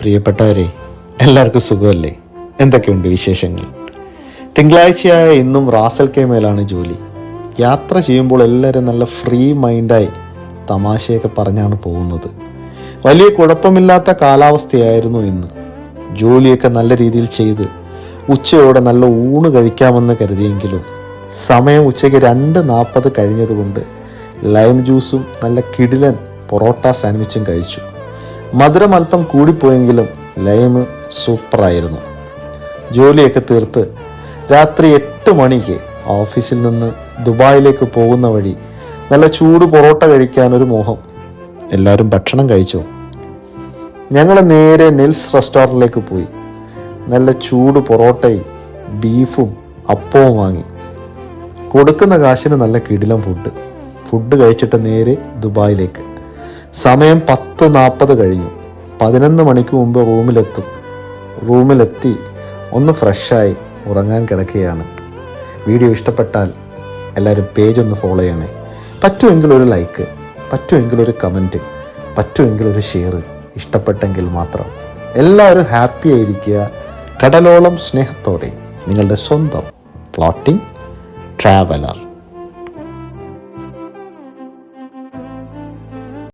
പ്രിയപ്പെട്ടവരെ, എല്ലാവർക്കും സുഖമല്ലേ? എന്തൊക്കെയുണ്ട് വിശേഷങ്ങൾ? തിങ്കളാഴ്ചയായ ഇന്നും റാസൽ കൈമയിലാണ് ജോലി. യാത്ര ചെയ്യുമ്പോൾ എല്ലാവരും നല്ല ഫ്രീ മൈൻഡായി തമാശയൊക്കെ പറഞ്ഞാണ് പോകുന്നത്. വലിയ കുഴപ്പമില്ലാത്ത കാലാവസ്ഥയായിരുന്നു ഇന്ന്. ജോലിയൊക്കെ നല്ല രീതിയിൽ ചെയ്ത് ഉച്ചയോടെ നല്ല ഊണ് കഴിക്കാമെന്ന് കരുതിയെങ്കിലും സമയം ഉച്ചയ്ക്ക് 2:40 കഴിഞ്ഞതുകൊണ്ട് ലൈം ജ്യൂസും നല്ല കിടിലൻ പൊറോട്ട സാൻഡ്വിച്ചും കഴിച്ചു. മധുരം അല്പം കൂടിപ്പോയെങ്കിലും ലൈമ് സൂപ്പറായിരുന്നു. ജോലിയൊക്കെ തീർത്ത് രാത്രി 8 മണിക്ക് ഓഫീസിൽ നിന്ന് ദുബായിലേക്ക് പോകുന്ന വഴി നല്ല ചൂട് പൊറോട്ട കഴിക്കാനൊരു മോഹം. എല്ലാവരും ഭക്ഷണം കഴിച്ചോ? ഞങ്ങൾ നേരെ നെൽസ് റെസ്റ്റോറൻറ്റിലേക്ക് പോയി. നല്ല ചൂട് പൊറോട്ടയും ബീഫും അപ്പവും വാങ്ങി. കൊടുക്കുന്ന കാശിന് നല്ല കിടിലം ഫുഡ് കഴിച്ചിട്ട് നേരെ ദുബായിലേക്ക്. സമയം 10:40 കഴിഞ്ഞു. 11 മണിക്ക് മുമ്പ് റൂമിലെത്തി ഒന്ന് ഫ്രഷായി ഉറങ്ങാൻ കിടക്കുകയാണ്. വീഡിയോ ഇഷ്ടപ്പെട്ടാൽ എല്ലാവരും പേജ് ഒന്ന് ഫോളോ ചെയ്യണേ. പറ്റുമെങ്കിൽ ഒരു ലൈക്ക്, പറ്റുമെങ്കിൽ ഒരു കമൻറ്റ്, പറ്റുമെങ്കിൽ ഒരു ഷെയർ. ഇഷ്ടപ്പെട്ടെങ്കിൽ മാത്രം. എല്ലാവരും ഹാപ്പി ആയിരിക്കുക. കടലോളം സ്നേഹത്തോടെ നിങ്ങളുടെ സ്വന്തം പ്ലോട്ടിംഗ് ട്രാവലർ.